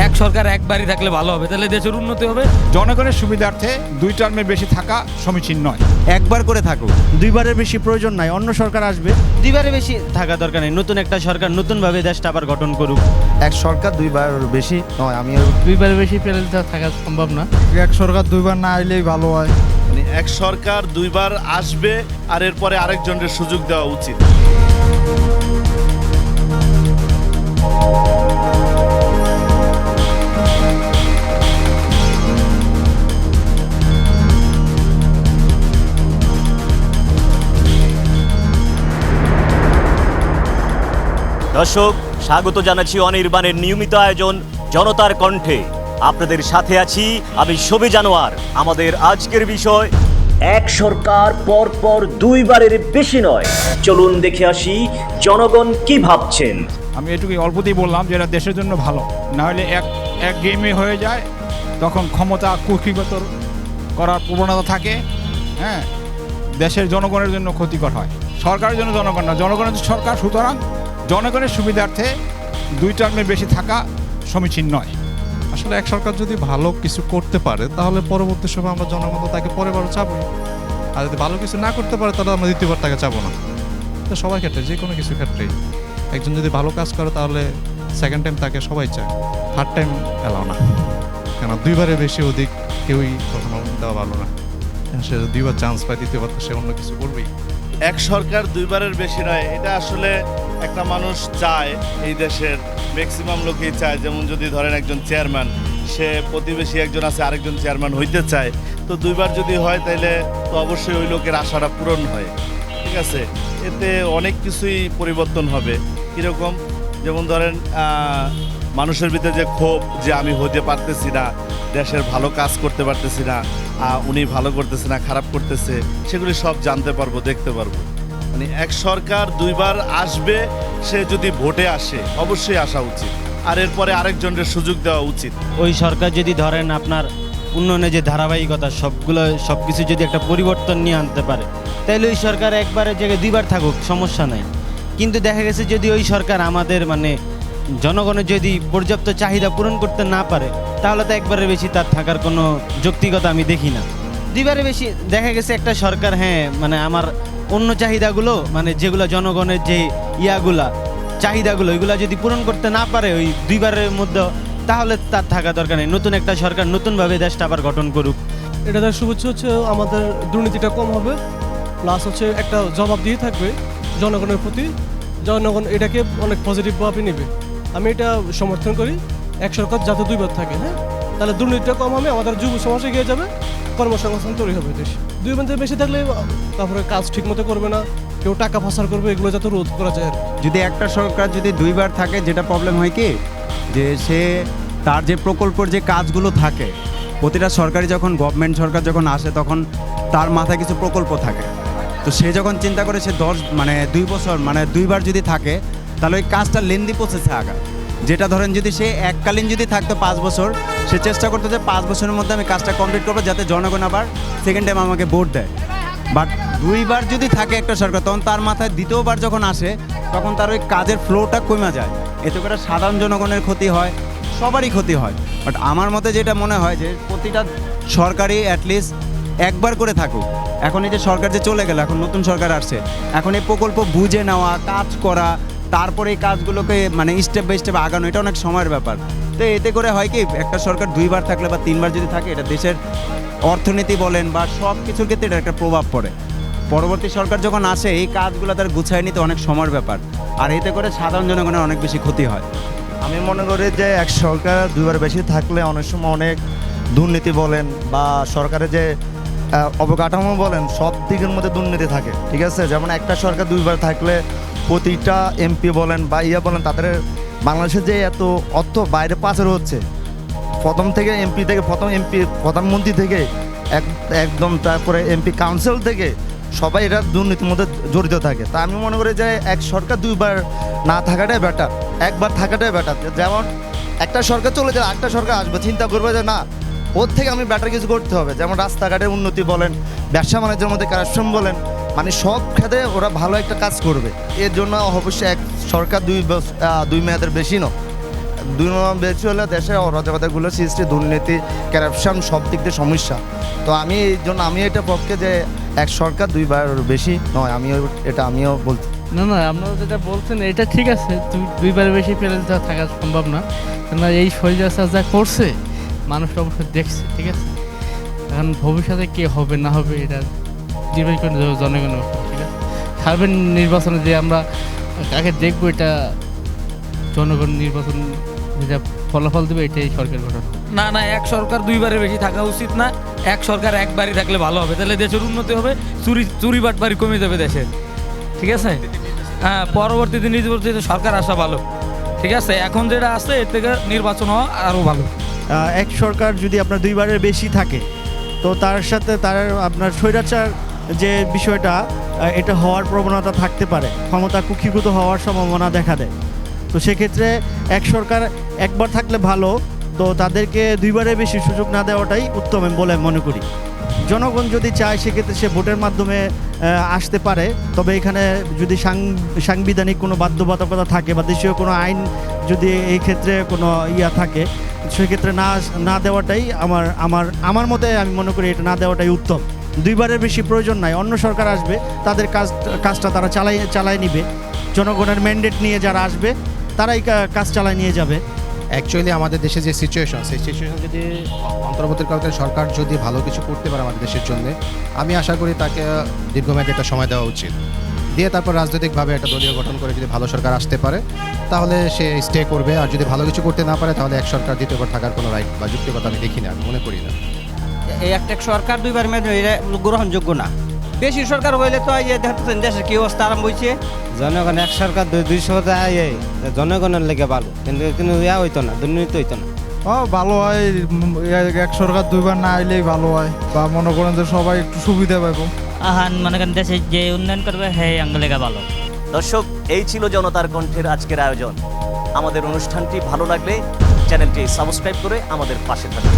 এক সরকার একবারই থাকলে ভালো হবে, তাহলে দেশের উন্নতি হবে। জনগণের সুবিধার্থে 2 টার্মের বেশি থাকা সমীচীন নয়। একবার করে থাকুক, দুইবারের বেশি প্রয়োজন নাই। অন্য সরকার আসবে, দুইবারে বেশি থাকা দরকার নেই। নতুন একটা সরকার নতুনভাবে দেশটা আবার গঠন করুক। এক সরকার দুইবার বেশি নয়, আমি দুইবারের বেশি পেলে তো থাকা সম্ভব না। এক সরকার দুইবার না আইলেই ভালো হয়। মানে এক সরকার দুইবার আসবে আর এরপরে আরেকজনের সুযোগ দেওয়া উচিত। দর্শক, স্বাগত জানাচ্ছি অনির্বাণের নিয়মিত আয়োজন জনতার কণ্ঠে। আপনাদের সাথে আছি আমি শোভে জানোয়ার। আমাদের আজকের বিষয়, এক সরকার পরপর দুইবারের বেশি নয়। চলুন দেখে আসি জনগণ কি ভাবছেন। আমি এটুকুই অল্পতেই বললাম যে এটা দেশের জন্য ভালো, না হলে এক গেমে হয়ে যায়, তখন ক্ষমতা কুক্ষিগত করার প্রবণতা থাকে। হ্যাঁ, দেশের জনগণের জন্য ক্ষতিকর হয়। সরকারের জন্য জনগণ না, জনগণের সরকার। সুতরাং জনগণের সুবিধার্থে 2 টার্মের বেশি থাকা সমীচীন নয়। আসলে এক সরকার যদি ভালো কিছু করতে পারে তাহলে পরবর্তী সময় আমরা জনগণ তাকে পরেরবারও চাবই। আর যদি ভালো কিছু না করতে পারে তাহলে আমরা দ্বিতীয়বার তাকে চাবো না। তো সবার ক্ষেত্রে, যে কোনো কিছু ক্ষেত্রেই একজন যদি ভালো কাজ করে তাহলে সেকেন্ড টাইম তাকে সবাই চায়, থার্ড টাইম এলাও না। কেন, দুইবারের বেশি অধিক কেউই কখনো দেওয়া ভালো না। সে দুইবার চান্স পায়, দ্বিতীয়বার তো সে অন্য কিছু করবেই। এক সরকার দুইবারের বেশি নয়, এটা আসলে একটা মানুষ চায়, এই দেশের ম্যাক্সিমাম লোকই চায়। যেমন যদি ধরেন একজন চেয়ারম্যান, সে প্রতিবেশী একজন আছে আরেকজন চেয়ারম্যান হইতে চায়, তো দুইবার যদি হয় তাহলে তো অবশ্যই ওই লোকের আশাটা পূরণ হয়। ঠিক আছে, এতে অনেক কিছুই পরিবর্তন হবে। কীরকম, যেমন ধরেন মানুষের ভিতরে যে ক্ষোভ, যে আমি হতে পারতেছি না, দেশের ভালো কাজ করতে পারতেছি না, উনি ভালো করতেছে না খারাপ করতেছে, সেগুলি সব জানতে পারবো, দেখতে পারবো। মানে এক সরকার দুইবার আসবে, সে যদি ভোটে আসে অবশ্যই আসা উচিত, আর এরপরে আরেকজনের সুযোগ দেওয়া উচিত। ওই সরকার যদি ধরেন আপনার উন্নয়নের যে ধারাবাহিকতা সবকিছু যদি একটা পরিবর্তন নিয়ে আনতে পারে, তাহলে ওই সরকার একবারের জায়গায় দুইবার থাকুক, সমস্যা নাই। কিন্তু দেখা গেছে যদি ওই সরকার আমাদের জনগণের যদি পর্যাপ্ত চাহিদা পূরণ করতে না পারে, তাহলে তো একবারের বেশি তার থাকার কোনো যৌক্তিকতা আমি দেখি না। দুইবারে বেশি দেখা গেছে একটা সরকার, হ্যাঁ আমার অন্য চাহিদাগুলো, যেগুলো জনগণের যে চাহিদাগুলো, এগুলো যদি পূরণ করতে না পারে ওই দুইবারের মধ্যে, তাহলে তার থাকা দরকার নেই। নতুন একটা সরকার নতুনভাবে দেশটা আবার গঠন করুক। এটা তার শুভেচ্ছা হচ্ছে আমাদের দুর্নীতিটা কম হবে, প্লাস হচ্ছে একটা জবাব দিয়ে থাকবে জনগণের প্রতি। জনগণ এটাকে অনেক পজিটিভভাবে নেবে। আমি এটা সমর্থন করি, এক সরকার যাতে দুইবার থাকে। হ্যাঁ, তাহলে দুর্নীতিটা কম হবে, আমাদের যুব সমাজে এগিয়ে যাবে, কর্মসংস্থান তৈরি হবে দেশ। দুই বারের বেশি থাকলে তারপরে কাজ ঠিক মতো করবে না, কেউ টাকা পাচার করবে, এগুলো যাতে রোধ করা যায়। যদি একটা সরকার যদি দুইবার থাকে, যেটা প্রবলেম হয় কি, যে সে তার যে প্রকল্পের যে কাজগুলো থাকে, প্রতিটা সরকারি যখন গভর্নমেন্ট সরকার যখন আসে তখন তার মাথায় কিছু প্রকল্প থাকে। তো সে যখন চিন্তা করে সে 2 বছর দুইবার যদি থাকে, তাহলে ওই কাজটা লেন্দি প্রসেসে আগায়। যেটা ধরেন যদি সে এককালীন যদি থাকতো 5 বছর, সে চেষ্টা করতো যে 5 বছরের মধ্যে আমি কাজটা কমপ্লিট করবো, যাতে জনগণ আবার সেকেন্ড টাইম আমাকে ভোট দেয়। বাট দুইবার যদি থাকে একটা সরকার, তখন তার মাথায় দ্বিতীয়বার যখন আসে, তখন তার ওই কাজের ফ্লোটা কমে যায়। এতে করে সাধারণ জনগণের ক্ষতি হয়, সবারই ক্ষতি হয়। বাট আমার মতে যেটা মনে হয় যে প্রতিটা সরকারই অ্যাটলিস্ট একবার করে থাকুক। এখন এই যে সরকার যে চলে গেল, এখন নতুন সরকার আসছে, এখন এই প্রকল্প বুঝে নেওয়া, কাজ করা, তারপরে এই কাজগুলোকে স্টেপ বাই স্টেপ আগানো, এটা অনেক সময়ের ব্যাপার। তো এতে করে হয় কি, একটা সরকার দুইবার থাকলে বা 3বার যদি থাকে, এটা দেশের অর্থনীতি বলেন বা সব কিছুর ক্ষেত্রে এটা একটা প্রভাব পড়ে। পরবর্তী সরকার যখন আসে, এই কাজগুলো তার গুছায় নিতে অনেক সময়ের ব্যাপার, আর এতে করে সাধারণ জনগণের অনেক বেশি ক্ষতি হয়। আমি মনে করি যে এক সরকার দুইবার বেশি থাকলে অনেক সময় অনেক দুর্নীতি বলেন বা সরকারের যে অবকাঠামো বলেন, সব দিকের মধ্যে দুর্নীতি থাকে। ঠিক আছে, যেমন একটা সরকার দুইবার থাকলে প্রতিটা এমপি বলেন বা বলেন, তাদের বাংলাদেশের যে এত অর্থ বাইরে পাচার হচ্ছে, প্রথম প্রধানমন্ত্রী থেকে একদম, তারপরে এমপি কাউন্সিল থেকে সবাই এরা দুর্নীতির মধ্যে জড়িত থাকে। তা আমি মনে করি যে এক সরকার দুইবার না থাকাটাই বেটার, একবার থাকাটাই বেটার। যেমন একটা সরকার চলে যায়, একটা সরকার আসবে, চিন্তা করবে যে না, ওর থেকে আমি বেটার কিছু করতে হবে। যেমন রাস্তাঘাটের উন্নতি বলেন, ব্যবসা বাণিজ্যের মধ্যে কারেকশন বলেন, সব খাতে ওরা ভালো একটা কাজ করবে। এর জন্য অবশ্যই এক সরকার দুই মেয়াদের বেশি নয়। দুই নম্বর বেশি হলে দেশে অরাজকতাগুলো সৃষ্টি, দুর্নীতি, কারাপশন সব দিক দিয়ে সমস্যা। তো আমি এই জন্য আমি এটা পক্ষে যে এক সরকার দুইবার বেশি নয়, আমিও বলছি। না না, আপনারা যেটা বলছেন এটা ঠিক আছে, দুইবারের বেশি পেলে যা থাকা সম্ভব না, কেননা এই স্বৈরাচার যা করছে মানুষ অবশ্যই দেখছে, ঠিক আছে। এখন ভবিষ্যতে কে হবে না হবে এটা নির্বাচন করে জনগণের উপর, ঠিক আছে। সার্বিক নির্বাচনে যে আমরা কাকে দেখবো এটা জনগণ নির্বাচন যা ফলাফল দেবে এটাই সরকার গঠন। না না, এক সরকার দুইবারের বেশি থাকা উচিত না। এক সরকার একবারই থাকলে ভালো হবে, তাহলে দেশের উন্নতি হবে, চুরি বাটবারি কমে যাবে দেশের, ঠিক আছে। হ্যাঁ, পরবর্তীতে নির্বাচিত সরকার আসা ভালো, ঠিক আছে। এখন যেটা আছে এর থেকে নির্বাচন হওয়া আরও ভালো। এক সরকার যদি আপনার দুইবারের বেশি থাকে তো তার সাথে তার আপনার স্বৈরাচার যে বিষয়টা এটা হওয়ার প্রবণতা থাকতে পারে, ক্ষমতা কুক্ষিগত হওয়ার সম্ভাবনা দেখা দেয়। তো সেক্ষেত্রে এক সরকার একবার থাকলে ভালো, তো তাদেরকে দুইবারের বেশি সুযোগ না দেওয়াটাই উত্তম বলে মনে করি। জনগণ যদি চায় সেক্ষেত্রে সে ভোটের মাধ্যমে আসতে পারে, তবে এখানে যদি সাংবিধানিক কোনো বাধ্যবাধকতা থাকে বা দেশীয় কোনো আইন যদি এই ক্ষেত্রে কোনো থাকে, সেক্ষেত্রে না দেওয়াটাই আমার মতে আমি মনে করি এটা না দেওয়াটাই উত্তম। দুইবারের বেশি প্রয়োজন নাই, অন্য সরকার আসবে, তাদের কাজটা তারা চালায় নিবে, জনগণের ম্যান্ডেট নিয়ে যারা আসবে তারাই কাজ চালায় নিয়ে যাবে। অ্যাকচুয়ালি আমাদের দেশে যে সিচুয়েশন, সেই সিচুয়েশন যদি অন্তর্বর্তীকালীন সরকার যদি ভালো কিছু করতে পারে আমাদের দেশের জন্য, আমি আশা করি তাকে দীর্ঘমেয়াদী একটা সময় দেওয়া উচিত, দিয়ে তারপর রাজনৈতিকভাবে একটা দলীয় গঠন করে যদি ভালো সরকার আসতে পারে তাহলে সে স্টে করবে। আর যদি ভালো কিছু করতে না পারে তাহলে এক সরকার দ্বিতীয়বার থাকার কোনো রাইট বা যুক্তিকতা আমি দেখি না, আমি মনে করি না। এই একটা সরকার দুইবার মেয়াদে এটা গ্রহণযোগ্য না। বেশি সরকার হইলে তো এই যে দেখতেছেন দেশের কি অবস্থা আরম্ভ হয়েছে। জনগণ এক সরকার 200 জনগণের লেগে ভালো, কিন্তু হইতো না, দুর্নীতি হইতো না। ভালো হয়, এক সরকার দুইবার না আইলেই ভালো হয়, বা মনে করেন যে সবাই একটু সুবিধা পাবো। মনে করেন দেশে যে উন্নয়ন করবে হ্যাঁ আঙ্গলেগা ভালো। দর্শক, এই ছিল জনতার কণ্ঠের আজকের আয়োজন। আমাদের অনুষ্ঠানটি ভালো লাগলে চ্যানেলটি সাবস্ক্রাইব করে আমাদের পাশে থাকুন।